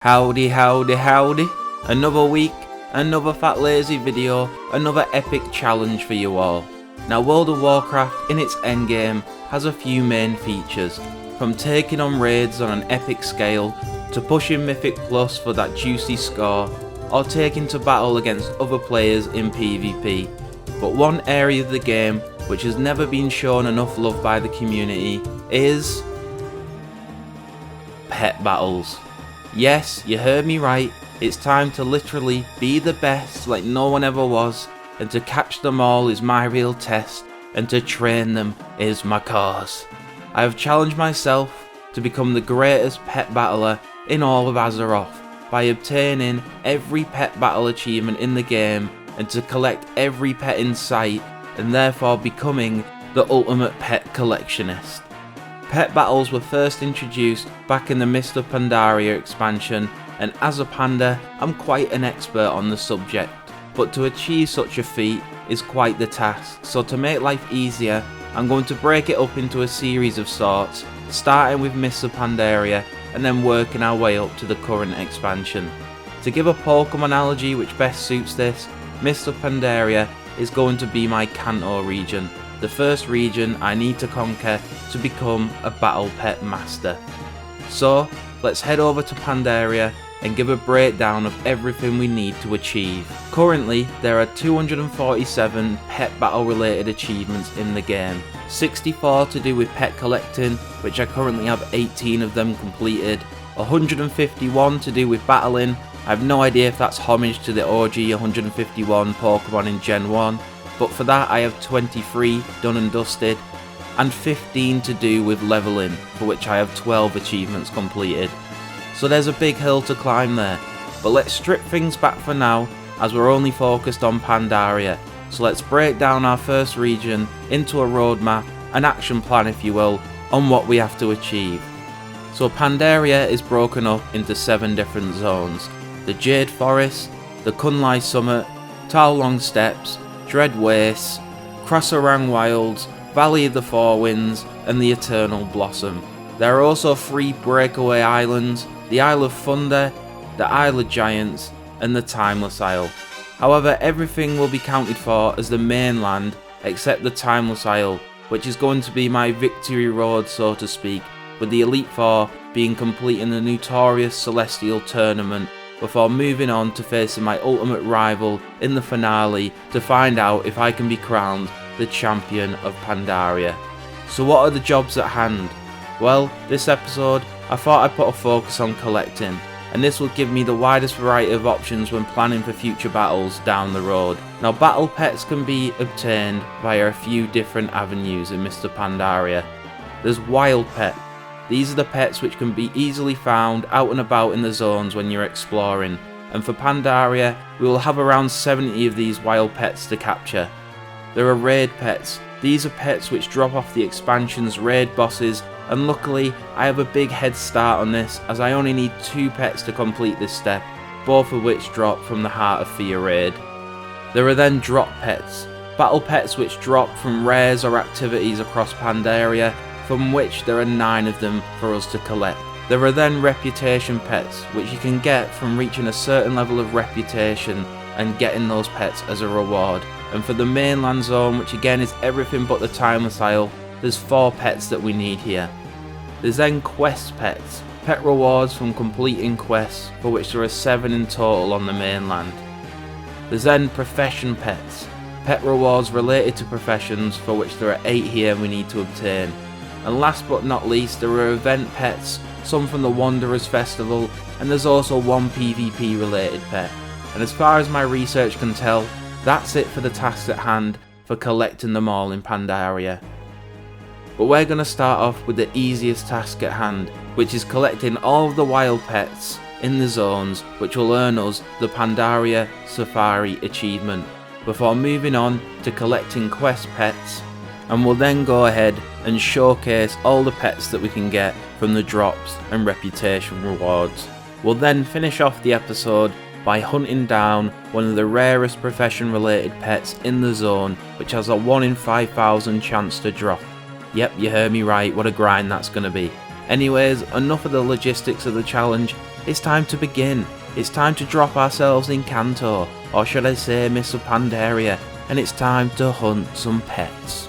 Howdy, howdy, howdy. Another week, another Fatlazy video, another epic challenge for you all. Now World of Warcraft in its endgame has a few main features, from taking on raids on an epic scale, to pushing Mythic Plus for that juicy score, or taking to battle against other players in PvP. But one area of the game which has never been shown enough love by the community is pet battles. Yes, you heard me right, it's time to literally be the best like no one ever was, and to catch them all is my real test, and to train them is my cause. I have challenged myself to become the greatest pet battler in all of Azeroth by obtaining every pet battle achievement in the game and to collect every pet in sight, and therefore becoming the ultimate pet collectionist. Pet battles were first introduced back in the Mist of Pandaria expansion, and as a panda, I'm quite an expert on the subject, but to achieve such a feat is quite the task, so to make life easier, I'm going to break it up into a series of sorts, starting with Mist of Pandaria and then working our way up to the current expansion. To give a Pokemon analogy which best suits this, Mist of Pandaria is going to be my Kanto region, the first region I need to conquer to become a battle pet master. So let's head over to Pandaria and give a breakdown of everything we need to achieve. Currently there are 247 pet battle related achievements in the game, 64 to do with pet collecting, which I currently have 18 of them completed, 151 to do with battling. I have no idea if that's homage to the OG 151 Pokemon in Gen 1, but for that I have 23 done and dusted, and 15 to do with leveling, for which I have 12 achievements completed. So there's a big hill to climb there, but let's strip things back for now as we're only focused on Pandaria. So let's break down our first region into a roadmap, an action plan if you will, on what we have to achieve. So Pandaria is broken up into 7 different zones: the Jade Forest, the Kunlai Summit, Taolong Steppes, Dread Wastes, Krasarang Wilds, Valley of the Four Winds, and the Eternal Blossom. There are also 3 breakaway islands: the Isle of Thunder, the Isle of Giants, and the Timeless Isle. However, everything will be counted for as the mainland except the Timeless Isle, which is going to be my victory road, so to speak, with the Elite Four being completing the notorious Celestial Tournament before moving on to facing my ultimate rival in the finale to find out if I can be crowned the champion of Pandaria. So what are the jobs at hand? Well, this episode I thought I'd put a focus on collecting, and this will give me the widest variety of options when planning for future battles down the road. Now battle pets can be obtained via a few different avenues in Mr. Pandaria. There's wild pet. These are the pets which can be easily found out and about in the zones when you're exploring, and for Pandaria we will have around 70 of these wild pets to capture. There are raid pets. These are pets which drop off the expansion's raid bosses, and luckily I have a big head start on this as I only need 2 pets to complete this step, both of which drop from the Heart of Fear raid. There are then drop pets, battle pets which drop from rares or activities across Pandaria, from which there are 9 of them for us to collect. There are then reputation pets, which you can get from reaching a certain level of reputation and getting those pets as a reward. And for the mainland zone, which again is everything but the Timeless Isle, there's 4 pets that we need here. There's then quest pets, pet rewards from completing quests, for which there are 7 in total on the mainland. There's then profession pets, pet rewards related to professions, for which there are 8 here we need to obtain. And last but not least, there are event pets, some from the Wanderers Festival, and there's also 1 PvP related pet. And as far as my research can tell, that's it for the tasks at hand for collecting them all in Pandaria. But we're going to start off with the easiest task at hand, which is collecting all of the wild pets in the zones, which will earn us the Pandaria Safari achievement, before moving on to collecting quest pets, and we'll then go ahead and showcase all the pets that we can get from the drops and reputation rewards. We'll then finish off the episode by hunting down one of the rarest profession related pets in the zone, which has a 1 in 5,000 chance to drop. Yep, you heard me right, what a grind that's going to be. Anyways, enough of the logistics of the challenge, it's time to begin. It's time to drop ourselves in Kanto, or should I say Mr. Pandaria, and it's time to hunt some pets.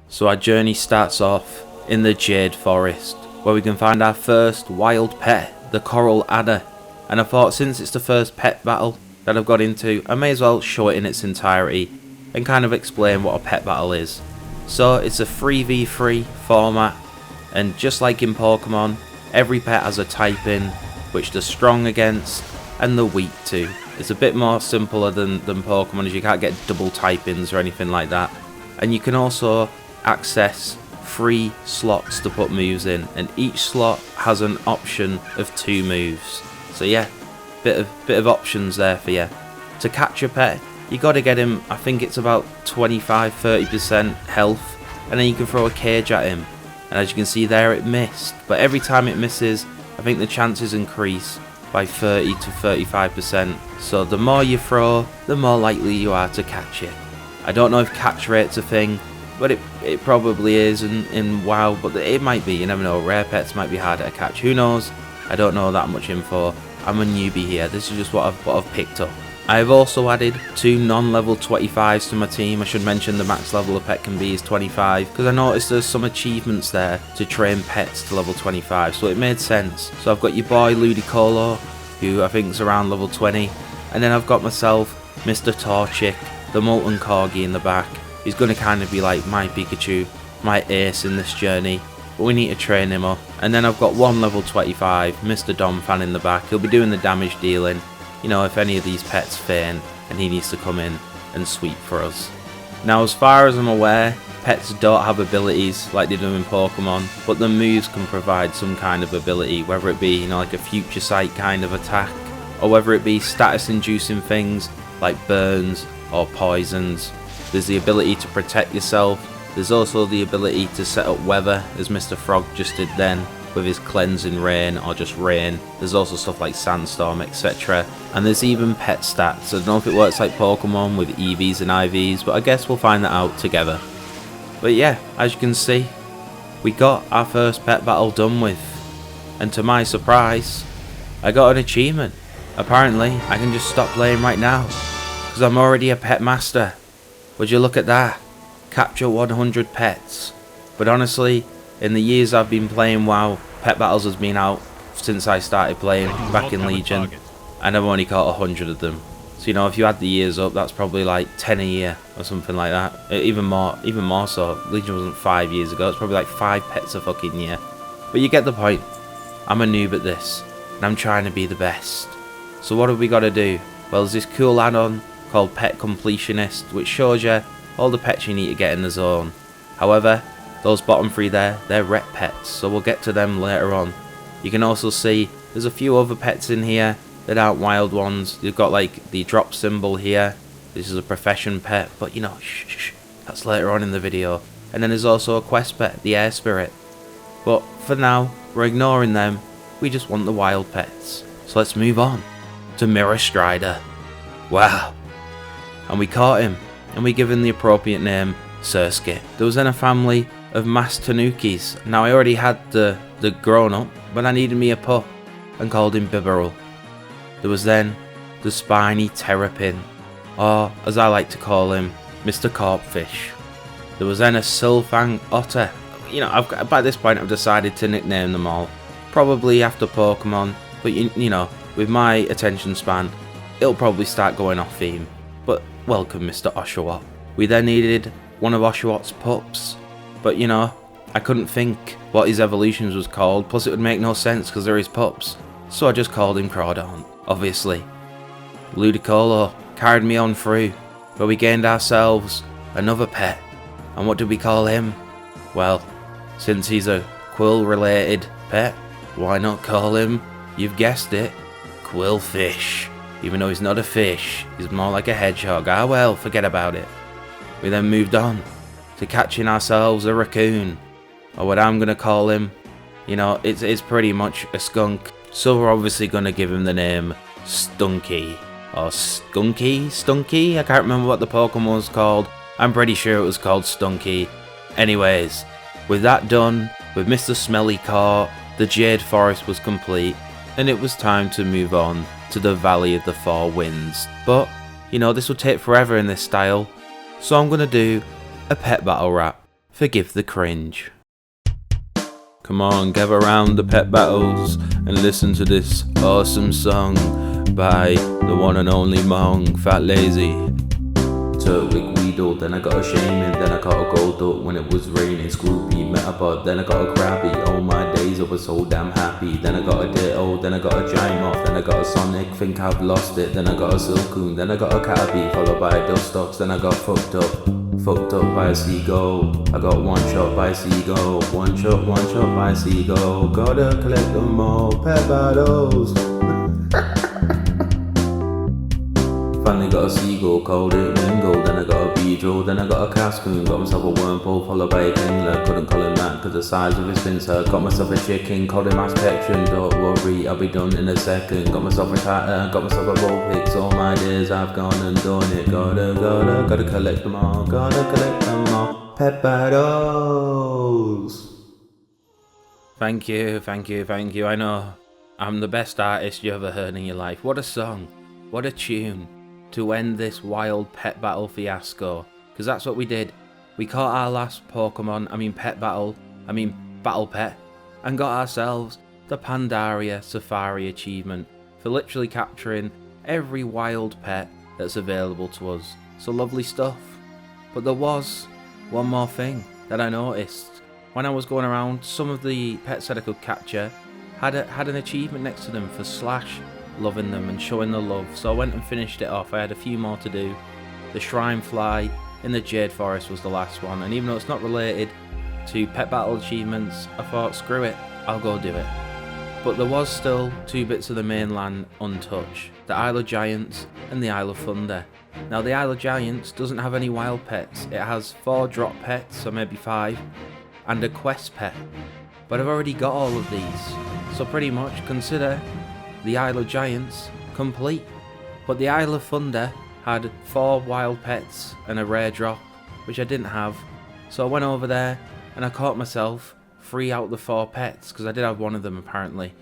So our journey starts off in the Jade Forest, where we can find our first wild pet, the coral adder. And I thought, since it's the first pet battle that I've got into, I may as well show it in its entirety and kind of explain what a pet battle is. So it's a 3v3 format, and just like in Pokemon, every pet has a type in which they're strong against and they're weak to. It's a bit more simpler than Pokemon, as you can't get double type ins or anything like that. And you can also access 3 slots to put moves in, and each slot has an option of 2 moves. So yeah, bit of options there for you. To catch a pet, you got to get him, I think it's about 25-30% health, and then you can throw a cage at him. And as you can see there, it missed, but every time it misses, I think the chances increase by 30 to 35%. So the more you throw, the more likely you are to catch it. I don't know if catch rate's a thing, but it probably is in WoW, but it might be, you never know. Rare pets might be harder to catch, who knows? I don't know that much info. I'm a newbie here, this is just what I've picked up. I have also added 2 non-level 25s to my team. I should mention the max level a pet can be is 25, because I noticed there's some achievements there to train pets to level 25, so it made sense. So I've got your boy Ludicolo, who I think is around level 20, and then I've got myself Mr. Torchic, the Molten Corgi in the back. He's going to kind of be like my Pikachu, my ace in this journey, but we need to train him up. And then I've got 1 level 25, Mr. Domfan in the back. He'll be doing the damage dealing, you know, if any of these pets faint and he needs to come in and sweep for us. Now, as far as I'm aware, pets don't have abilities like they do in Pokemon, but the moves can provide some kind of ability, whether it be, you know, like a future sight kind of attack, or whether it be status inducing things like burns or poisons. There's the ability to protect yourself. There's also the ability to set up weather, as Mr. Frog just did then with his cleansing rain or just rain. There's also stuff like sandstorm, etc. And there's even pet stats. I don't know if it works like Pokemon with EVs and IVs, but I guess we'll find that out together. But yeah, as you can see, we got our first pet battle done with. And to my surprise, I got an achievement. Apparently, I can just stop playing right now, because I'm already a pet master. Would you look at that? Capture 100 pets. But honestly, in the years I've been playing WoW, pet battles has been out since I started playing back in Legion, and I've only caught 100 of them. So you know, if you add the years up, that's probably like 10 a year or something like that. Even more so. Legion wasn't 5 years ago. It's probably like 5 pets a fucking year. But you get the point. I'm a noob at this, and I'm trying to be the best. So what have we got to do? Well, there's this cool add-on called Pet Completionist, which shows you all the pets you need to get in the zone. However, those bottom 3 there, they're rep pets, so we'll get to them later on. You can also see there's a few other pets in here that aren't wild ones. You've got like the drop symbol here. This is a profession pet, but you know, shh, that's later on in the video. And then there's also a quest pet, the air spirit. But for now, we're ignoring them. We just want the wild pets. So let's move on to Mirror Strider. Wow. And we caught him, and we give him the appropriate name, Surskit. There was then a family of mass tanukis. Now I already had the grown up, but I needed me a pup, and called him Bibarel. There was then the spiny terrapin, or as I like to call him, Mr. Carpfish. There was then a Silfang otter. You know, by this point I've decided to nickname them all, probably after Pokemon, but you know, with my attention span, it'll probably start going off theme. But welcome, Mr. Oshawott. We then needed one of Oshawott's pups, but you know, I couldn't think what his evolutions was called, plus it would make no sense because they're his pups. So I just called him Crawdon, obviously. Ludicolo carried me on through, but we gained ourselves another pet. And what did we call him? Well, since he's a quill-related pet, why not call him, you've guessed it, Quillfish. Even though he's not a fish, he's more like a hedgehog. Ah well, forget about it. We then moved on to catching ourselves a raccoon, or what I'm going to call him. You know, it's pretty much a skunk, so we're obviously going to give him the name Stunky. Or Stunky? I can't remember what the Pokemon was called. I'm pretty sure it was called Stunky. Anyways, with that done, with Mr. Smelly caught, the Jade Forest was complete, and it was time to move on to the Valley of the Four Winds. But, you know, this will take forever in this style, so I'm gonna do a pet battle rap. Forgive the cringe. Come on, gather round the pet battles and listen to this awesome song by the one and only Mong, Fatlazy. Took with Guido, then I got a shaman, then I got a gold duck when it was raining, Scrooby, Metabot, then I got a Krabby, all my days I was so damn happy, then I got a Ditto, then I got a Gymoth, then I got a Sonic, think I've lost it, then I got a Silcoon, then I got a Caterpie, followed by a Dustox, then I got fucked up by a seagull, I got one shot by a seagull, one shot by a seagull, gotta collect them all, pet battles. Finally got a seagull, called it Wingle, then I got a Beedrill, then I got a Cascoon, got myself a Wormpole, followed by a Kingler, couldn't call him that cause the size of his pincer, got myself a chicken, called him Aspection, don't worry, I'll be done in a second, got myself a Tatter, got myself a Vulpix, all my days I've gone and done it, gotta collect them all, pet battles. Thank you, I know, I'm the best artist you ever heard in your life. What a song, what a tune to end this wild pet battle fiasco, because that's what we did. We caught our last battle pet, and got ourselves the Pandaria Safari achievement for literally capturing every wild pet that's available to us. So lovely stuff. But there was one more thing that I noticed. When I was going around, some of the pets that I could capture had an achievement next to them for Slash loving them and showing the love, so I went and finished it off. I had a few more to do. The Shrine Fly in the Jade Forest was the last one, and even though it's not related to pet battle achievements, I thought screw it, I'll go do it. But there was still two bits of the mainland untouched, the Isle of Giants and the Isle of Thunder. Now the Isle of Giants doesn't have any wild pets, it has 4 drop pets, or maybe 5, and a quest pet, but I've already got all of these, so pretty much consider the Isle of Giants complete. But the Isle of Thunder had 4 wild pets and a rare drop, which I didn't have, so I went over there and I caught myself 3 out of the 4 pets, because I did have one of them apparently.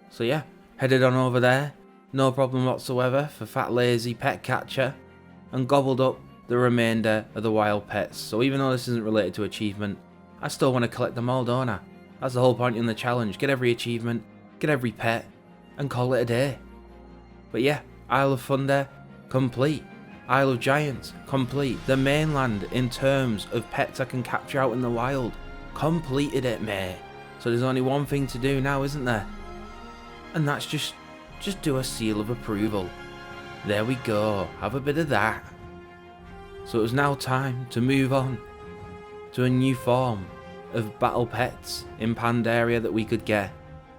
So yeah, headed on over there, no problem whatsoever for Fatlazy Pet Catcher, and gobbled up the remainder of the wild pets. So even though this isn't related to achievement, I still want to collect them all, don't I? That's the whole point in the challenge, get every achievement, get every pet, and call it a day. But yeah, Isle of Thunder complete, Isle of Giants complete, the mainland in terms of pets I can capture out in the wild, completed it, mate. So there's only one thing to do now, isn't there? And that's just do a seal of approval. There we go, have a bit of that. So it was now time to move on to a new form of battle pets in Pandaria that we could get.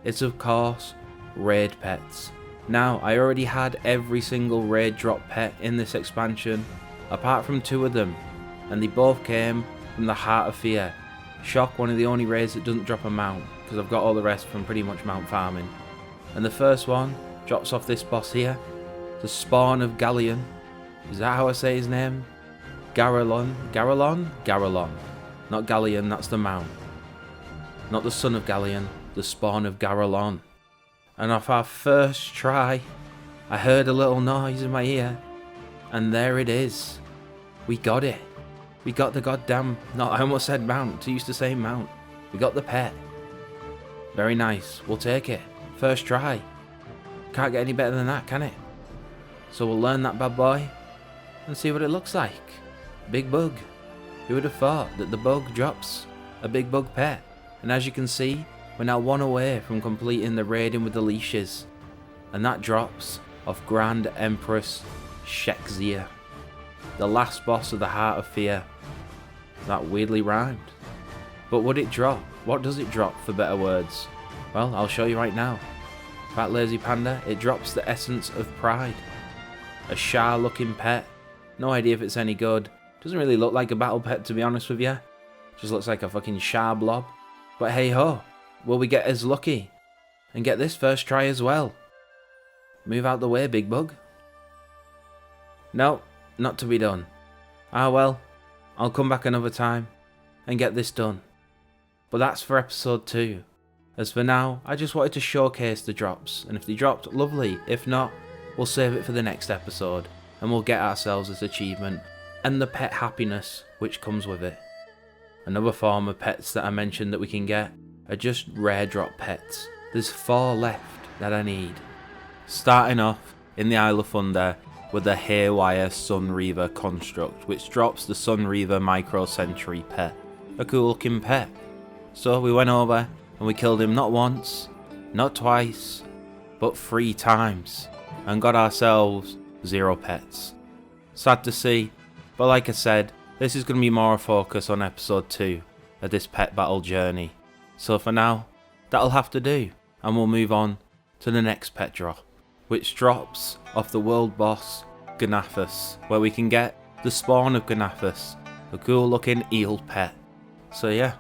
It's of course raid pets. Now, I already had every single raid drop pet in this expansion, apart from 2 of them, and they both came from the Heart of Fear. Shock, one of the only raids that doesn't drop a mount, because I've got all the rest from pretty much mount farming. And the first one drops off this boss here, the Spawn of Galleon. Is that how I say his name? Garalon? Not Galleon, that's the mount. Not the son of Galleon, the Spawn of Garalon. And off our first try, I heard a little noise in my ear, and there it is. We got it. We got the goddamn, I almost said mount, to used to say mount. We got the pet. Very nice, we'll take it. First try. Can't get any better than that, can it? So we'll learn that bad boy, and see what it looks like. Big bug. Who would have thought that the bug drops a big bug pet? And as you can see, we're now 1 away from completing the raiding with the leashes, and that drops off Grand Empress Shekzia, the last boss of the Heart of Fear. That weirdly rhymed. But would it drop? What does it drop, for better words? Well, I'll show you right now. Fatlazypanda, it drops the essence of pride. A Shah looking pet. No idea if it's any good. Doesn't really look like a battle pet, to be honest with you. Just looks like a fucking Shah blob. But hey ho, will we get as lucky and get this first try as well? Move out the way, big bug. No, not to be done. Ah well, I'll come back another time and get this done. But that's for episode 2 As for now, I just wanted to showcase the drops, and if they dropped, lovely. If not, we'll save it for the next episode, and we'll get ourselves this achievement, and the pet happiness which comes with it. Another form of pets that I mentioned that we can get are just rare drop pets. There's 4 left that I need. Starting off in the Isle of Thunder with the Haywire Sunreaver construct, which drops the Sunreaver Micro Sentry pet. A cool looking pet. So we went over and we killed him not once, not twice, but 3 times, and got ourselves 0 pets. Sad to see, but like I said, this is going to be more a focus on episode 2 of this pet battle journey. So for now, that'll have to do, and we'll move on to the next pet drop, which drops off the world boss Gnathus, where we can get the spawn of Gnathus, a cool looking eel pet. So yeah,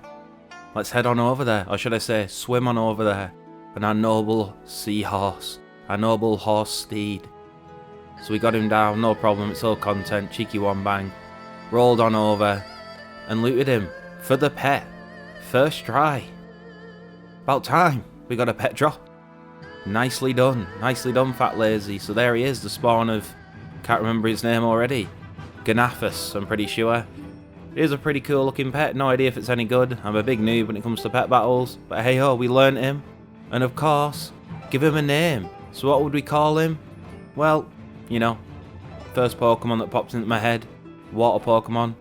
let's head on over there, or should I say swim on over there, and our noble seahorse, our noble horse steed. So we got him down, no problem, it's all content, cheeky one bang. Rolled on over and looted him for the pet. First try. About time we got a pet drop. Nicely done Fatlazy. So there he is, the spawn of, can't remember his name already, Gnathus, I'm pretty sure. It is a pretty cool looking pet, no idea if it's any good. I'm a big noob when it comes to pet battles, but hey ho, we learnt him. And of course, give him a name. So what would we call him? Well, you know, first Pokemon that pops into my head, water Pokemon,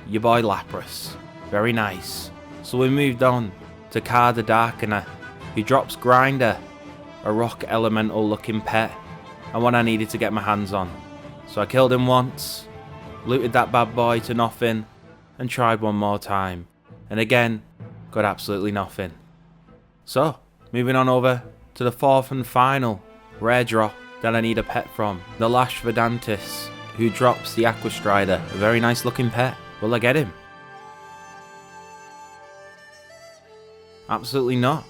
your boy Lapras. Very nice. So we moved on to Car the Darkener, who drops Grinder, a rock elemental looking pet, and one I needed to get my hands on. So I killed him once, looted that bad boy to nothing, and tried one more time, and again got absolutely nothing. So moving on over to the 4th and final rare drop that I need a pet from, the Lash Vedantis, who drops the Aqua Strider, a very nice looking pet. Will I get him? Absolutely not,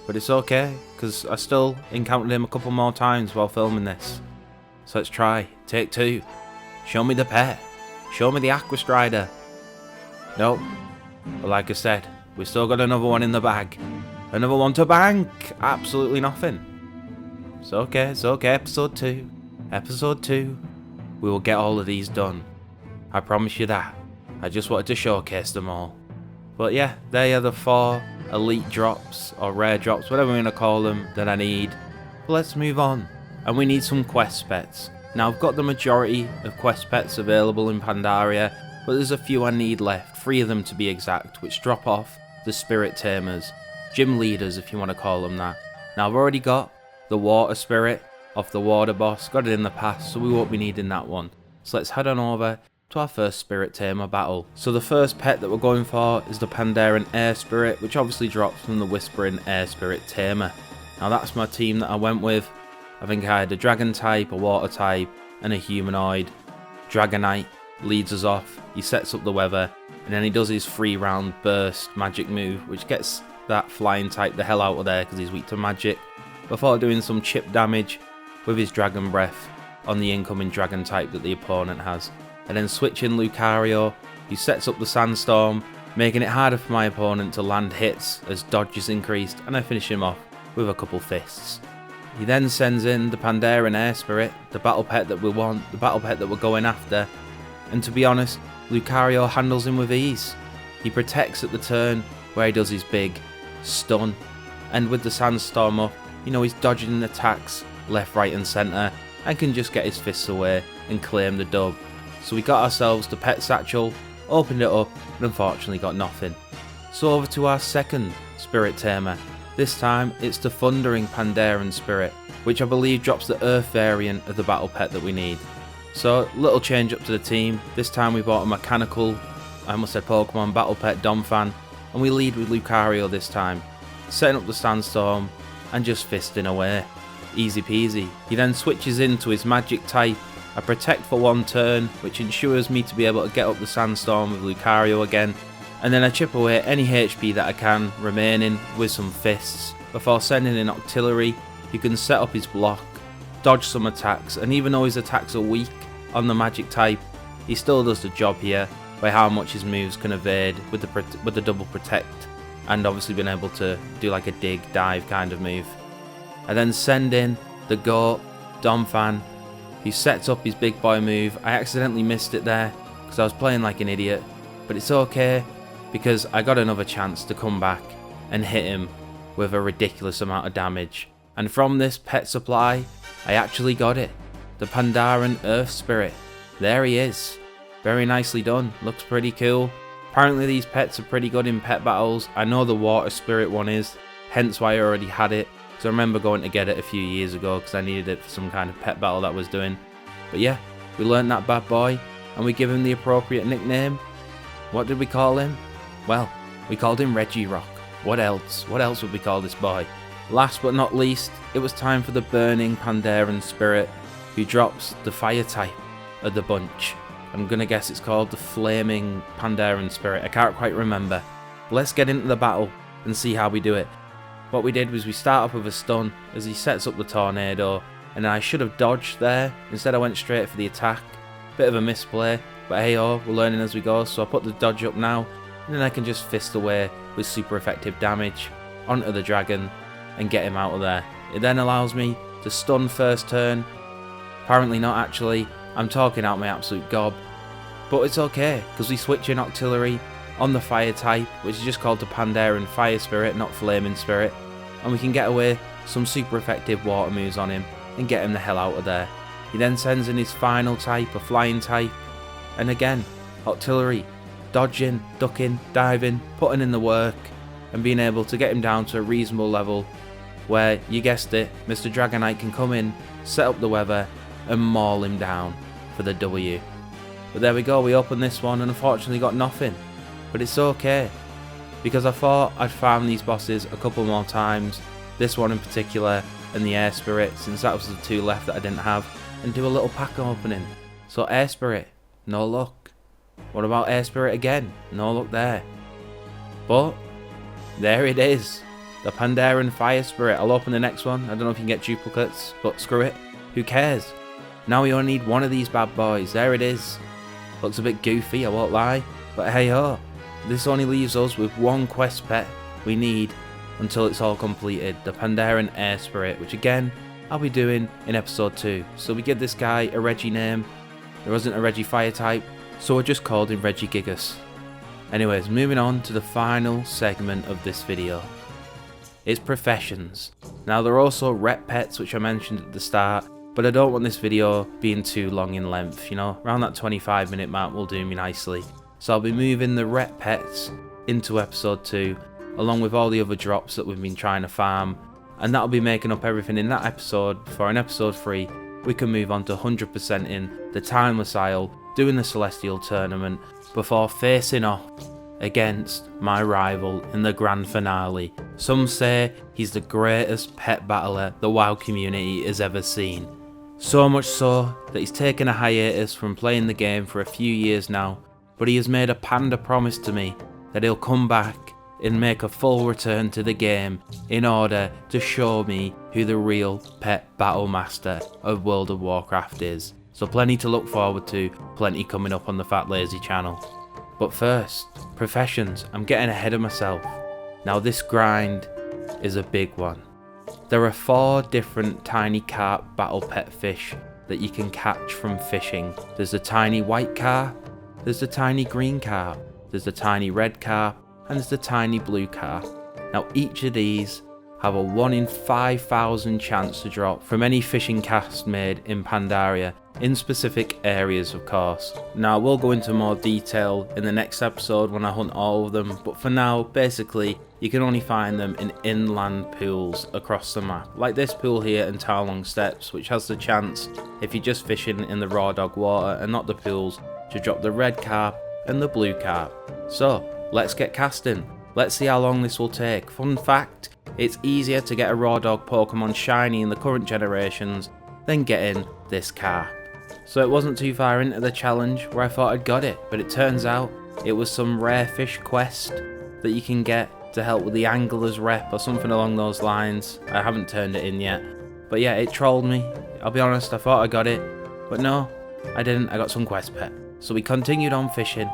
but it's okay, because I still encountered him a couple more times while filming this. So let's try, take 2. Show me the pet, show me the Aqua Strider. Nope, but like I said, we still got another one in the bag. Another one to bank, absolutely nothing. It's okay, episode 2. Episode 2. We will get all of these done. I promise you that. I just wanted to showcase them all. But yeah, they are the 4 elite drops, or rare drops, whatever we're going to call them, that I need. But let's move on. And we need some quest pets. Now I've got the majority of quest pets available in Pandaria, but there's a few I need left, 3 of them to be exact, which drop off the spirit tamers. Gym leaders, if you want to call them that. Now I've already got the water spirit off the water boss, got it in the past, so we won't be needing that one. So let's head on over to our first spirit tamer battle. So the first pet that we're going for is the Pandaren air spirit, which obviously drops from the whispering air spirit tamer. Now that's my team that I went with. I think I had a dragon type, a water type, and a humanoid. Dragonite leads us off, he sets up the weather, and then he does his 3-round burst magic move, which gets that flying type the hell out of there because he's weak to magic, before doing some chip damage with his dragon breath on the incoming dragon type that the opponent has. And then switching Lucario, he sets up the sandstorm, making it harder for my opponent to land hits as dodge is increased, and I finish him off with a couple fists. He then sends in the Pandaren air spirit, the battle pet that we want, the battle pet that we're going after, and to be honest, Lucario handles him with ease. He protects at the turn where he does his big stun, and with the sandstorm up, you know, he's dodging attacks left, right and centre, and can just get his fists away and claim the dub. So we got ourselves the pet satchel, opened it up, and unfortunately got nothing. So over to our second spirit tamer. This time it's the Thundering Pandaren spirit, which I believe drops the earth variant of the battle pet that we need. So little change up to the team. This time we bought a mechanical, I almost said Pokemon battle pet Donphan, and we lead with Lucario this time, setting up the sandstorm and just fisting away. Easy peasy. He then switches into his magic type, a protect for 1 turn, which ensures me to be able to get up the sandstorm with Lucario again, and then I chip away any HP that I can remaining with some fists, before sending in Octillery, who can set up his block, dodge some attacks, and even though his attacks are weak on the magic type, he still does the job here by how much his moves can evade with the double protect and obviously been able to do like a dig, dive kind of move. I then send in the goat, Domfan. He sets up his big boy move. I accidentally missed it there because I was playing like an idiot, but it's okay because I got another chance to come back and hit him with a ridiculous amount of damage. And from this pet supply, I actually got it. The Pandaran Earth Spirit. There he is. Very nicely done. Looks pretty cool. Apparently these pets are pretty good in pet battles. I know the Water Spirit one is, hence why I already had it. Because I remember going to get it a few years ago because I needed it for some kind of pet battle that I was doing. But yeah, we learned that bad boy and we give him the appropriate nickname. What did we call him? Well, we called him Reggie Rock. What else? What else would we call this boy? Last but not least, it was time for the Burning Pandaran Spirit, who drops the fire type of the bunch. I'm gonna guess it's called the Flaming Pandaran Spirit. I can't quite remember. Let's get into the battle and see how we do it. What we did was we start off with a stun as he sets up the tornado, and I should have dodged there. Instead I went straight for the attack. Bit of a misplay, but hey oh, we're learning as we go, so I put the dodge up now, and then I can just fist away with super effective damage onto the dragon and get him out of there. It then allows me to stun first turn. Apparently not actually, I'm talking out my absolute gob. But it's okay, because we switch in Octillery on the fire type, which is just called the Pandaran Fire Spirit, not Flaming Spirit, and we can get away some super effective water moves on him and get him the hell out of there. He then sends in his final type, a flying type, and again, Octillery, dodging, ducking, diving, putting in the work, and being able to get him down to a reasonable level where, you guessed it, Mr. Dragonite can come in, set up the weather, and maul him down for the W. But there we go, we opened this one and unfortunately got nothing. But it's okay, because I thought I'd farm these bosses a couple more times, this one in particular, and the Air Spirit, since that was the two left that I didn't have, and do a little pack opening. So Air Spirit, no luck. What about Air Spirit again? No luck there. But, there it is. The Pandaran Fire Spirit. I'll open the next one. I don't know if you can get duplicates, but screw it. Who cares? Now we only need one of these bad boys. There it is. Looks a bit goofy, I won't lie. But hey ho. This only leaves us with one quest pet we need until it's all completed. The Pandaran Air Spirit, which again, I'll be doing in episode 2. So we give this guy a Reggie name. There wasn't a Reggie Fire type, so I just called him Reggie Gigas. Anyways, moving on to the final segment of this video. It's professions. Now there are also rep pets, which I mentioned at the start, but I don't want this video being too long in length, you know, around that 25-minute mark will do me nicely. So I'll be moving the rep pets into episode 2, along with all the other drops that we've been trying to farm, and that'll be making up everything in that episode. For in episode 3, we can move on to 100% in the Timeless Isle, doing the Celestial Tournament, before facing off against my rival in the grand finale. Some say he's the greatest pet battler the WoW community has ever seen. So much so that he's taken a hiatus from playing the game for a few years now, but he has made a panda promise to me that he'll come back and make a full return to the game in order to show me who the real pet battle master of World of Warcraft is. So plenty to look forward to, plenty coming up on the Fatlazy channel. But first, professions. I'm getting ahead of myself. Now this grind is a big one. There are 4 different tiny carp battle pet fish that you can catch from fishing. There's the tiny white carp, there's the tiny green carp, there's the tiny red carp, and there's the tiny blue carp. Now each of these have a 1 in 5,000 chance to drop from any fishing cast made in Pandaria, in specific areas of course. Now we'll go into more detail in the next episode when I hunt all of them, but for now basically you can only find them in inland pools across the map, like this pool here in Tarlong Steppes, which has the chance, if you're just fishing in the raw dog water and not the pools, to drop the red carp and the blue carp. So let's get casting. Let's see how long this will take. Fun fact, it's easier to get a raw dog Pokemon shiny in the current generations than getting this carp. So it wasn't too far into the challenge where I thought I'd got it, but it turns out it was some rare fish quest that you can get to help with the angler's rep or something along those lines. I haven't turned it in yet, but yeah, it trolled me. I'll be honest, I thought I got it, but no, I didn't. I got some quest pet. So we continued on fishing,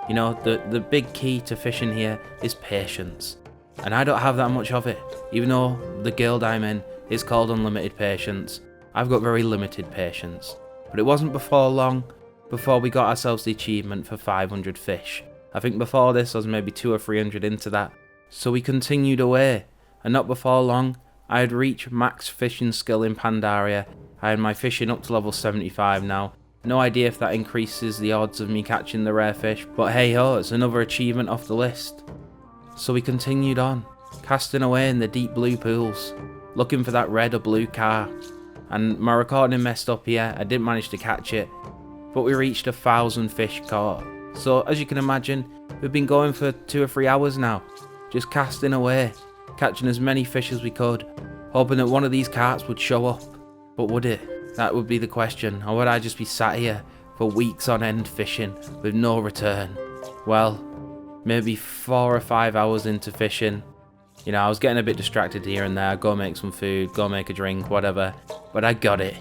You know, the big key to fishing here is patience. And I don't have that much of it. Even though the guild I'm in is called Unlimited Patience, I've got very limited patience. But it wasn't before long before we got ourselves the achievement for 500 fish. I think before this I was maybe 200 or 300 into that. So we continued away, and not before long I had reached max fishing skill in Pandaria. I had my fishing up to level 75 now. No idea if that increases the odds of me catching the rare fish, but hey ho, it's another achievement off the list. So we continued on, casting away in the deep blue pools, looking for that red or blue carp. And my recording messed up here, I didn't manage to catch it, but we reached 1,000 fish caught. So as you can imagine, we've been going for 2 or 3 hours now, just casting away, catching as many fish as we could, hoping that one of these carps would show up. But would it? That would be the question. Or would I just be sat here for weeks on end fishing with no return? Well, maybe 4 or 5 hours into fishing, you know, I was getting a bit distracted here and there, go make some food, go make a drink, whatever, but I got it.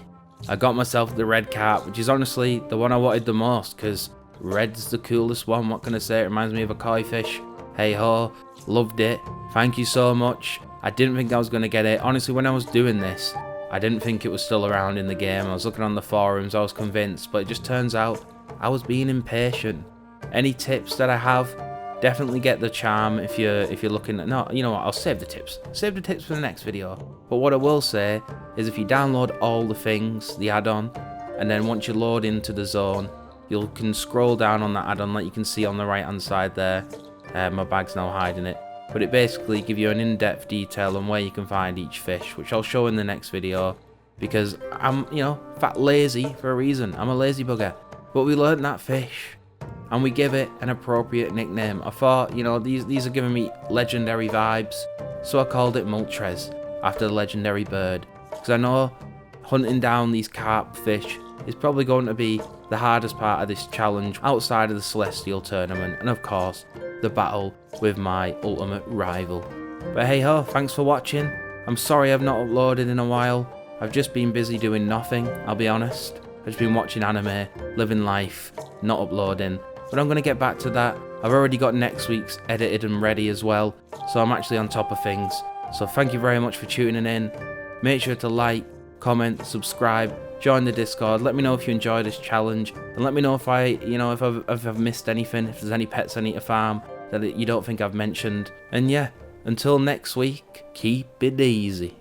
I got myself the red carp, which is honestly the one I wanted the most, because red's the coolest one, what can I say, it reminds me of a koi fish. Hey ho, loved it, thank you so much. I didn't think I was going to get it. Honestly, when I was doing this, I didn't think it was still around in the game. I was looking on the forums, I was convinced, but it just turns out I was being impatient. Any tips that I have, definitely get the charm if you're looking at, no, you know what, I'll save the tips. Save the tips for the next video. But what I will say is if you download all the things, the add-on, and then once you load into the zone, you can scroll down on that add-on like you can see on the right hand side there. My bag's now hiding it. But it basically gives you an in-depth detail on where you can find each fish, which I'll show in the next video, because I'm, you know, fat lazy for a reason. I'm a lazy bugger. But we learned that fish, and we give it an appropriate nickname. I thought, you know, these are giving me legendary vibes, so I called it Moltres, after the legendary bird. Because I know hunting down these carp fish is probably going to be the hardest part of this challenge outside of the Celestial Tournament, and of course, the battle with my ultimate rival. But hey ho, thanks for watching. I'm sorry I've not uploaded in a while. I've just been busy doing nothing, I'll be honest. I've just been watching anime, living life, not uploading. But I'm going to get back to that. I've already got next week's edited and ready as well, so I'm actually on top of things. So thank you very much for tuning in. Make sure to like, comment, subscribe, join the Discord. Let me know if you enjoy this challenge, and let me know if I've missed anything, if there's any pets I need to farm that you don't think I've mentioned. And yeah, until next week, keep it easy.